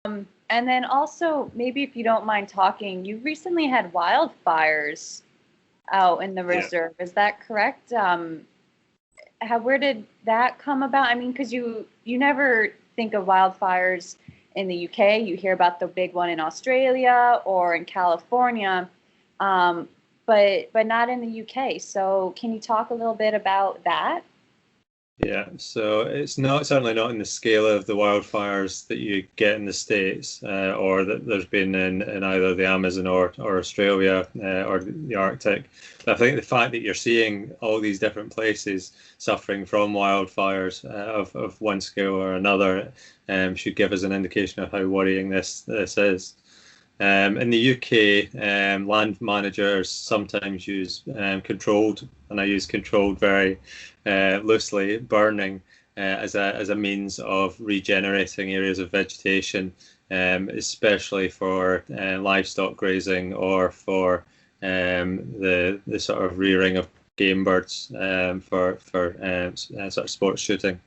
And then also, maybe if you don't mind talking, you recently had wildfires out in the Yeah. reserve. Is that correct? Where did that come about? I mean, because you never think of wildfires in the UK. You hear about the big one in Australia or in California, but not in the UK. So can you talk a little bit about that? Yeah, so it's not certainly not in the scale of the wildfires that you get in the States, or that there's been in either the Amazon or Australia, or the Arctic. But I think the fact that you're seeing all these different places suffering from wildfires of one scale or another should give us an indication of how worrying this is. In the UK, land managers sometimes use controlled, and I use controlled very loosely, burning as a means of regenerating areas of vegetation, especially for livestock grazing or for the sort of rearing of game birds for sort of sports shooting.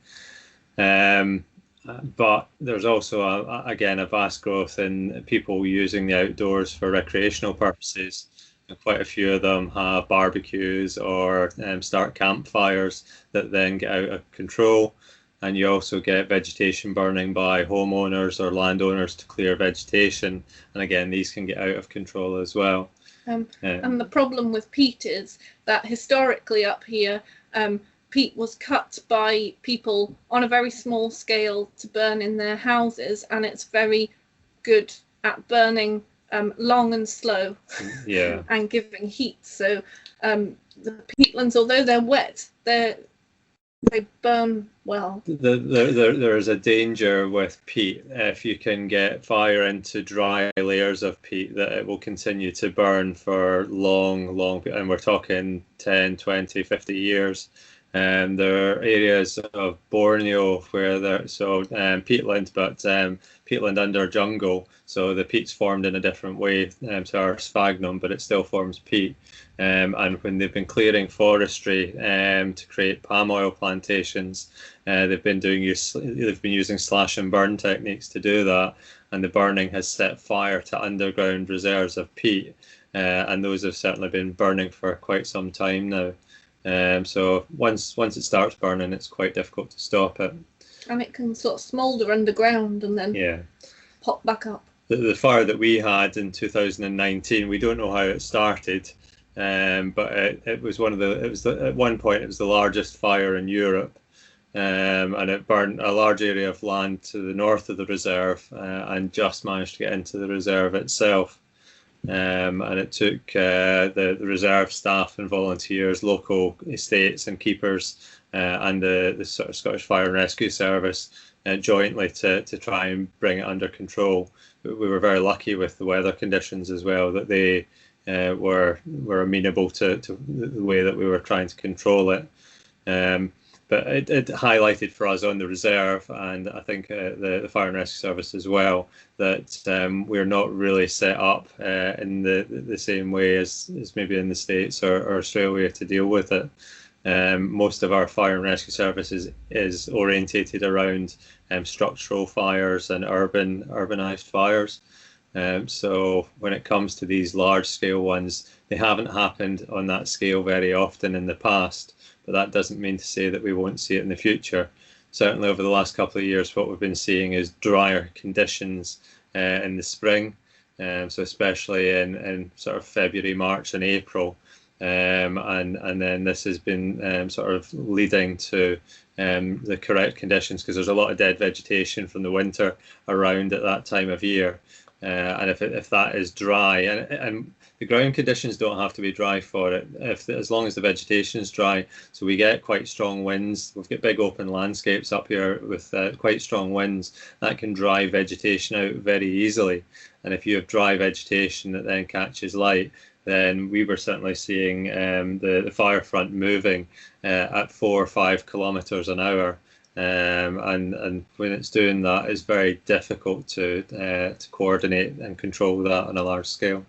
But there's also, again, a vast growth in people using the outdoors for recreational purposes. And quite a few of them have barbecues or start campfires that then get out of control. And you also get vegetation burning by homeowners or landowners to clear vegetation. And again, these can get out of control as well. And the problem with peat is that historically up here, peat was cut by people on a very small scale to burn in their houses, and it's very good at burning long and slow, yeah, and giving heat. So the peatlands, although they're wet, they burn well. There is a danger with peat if you can get fire into dry layers of peat that it will continue to burn for long, and we're talking 10, 20, 50 years. There are areas of Borneo where peatland, but peatland under jungle. So the peat's formed in a different way to our sphagnum, but it still forms peat. And when they've been clearing forestry to create palm oil plantations, they've been using slash and burn techniques to do that. And the burning has set fire to underground reserves of peat, and those have certainly been burning for quite some time now. So once it starts burning, it's quite difficult to stop it. And it can sort of smoulder underground and then pop back up. The fire that we had in 2019, we don't know how it started, but it was at one point it was the largest fire in Europe, and it burned a large area of land to the north of the reserve, and just managed to get into the reserve itself. And it took the reserve staff and volunteers, local estates and keepers, and the sort of Scottish Fire and Rescue Service jointly to try and bring it under control. But we were very lucky with the weather conditions as well, that they were amenable to the way that we were trying to control it. But it highlighted for us on the reserve, and I think the Fire and Rescue Service as well, that we're not really set up in the same way as maybe in the States or Australia to deal with it. Most of our Fire and Rescue Service is orientated around structural fires and urbanized fires. So when it comes to these large scale ones, they haven't happened on that scale very often in the past. But that doesn't mean to say that we won't see it in the future. Certainly over the last couple of years, what we've been seeing is drier conditions in the spring, so especially in sort of February, March and April. And then this has been sort of leading to the correct conditions, because there's a lot of dead vegetation from the winter around at that time of year. And if that is dry, and the ground conditions don't have to be dry for it, as long as the vegetation is dry. So we get quite strong winds. We've got big open landscapes up here with quite strong winds that can dry vegetation out very easily. And if you have dry vegetation that then catches light, then we were certainly seeing the fire front moving at 4 or 5 kilometres an hour. And when it's doing that, it's very difficult to coordinate and control that on a large scale.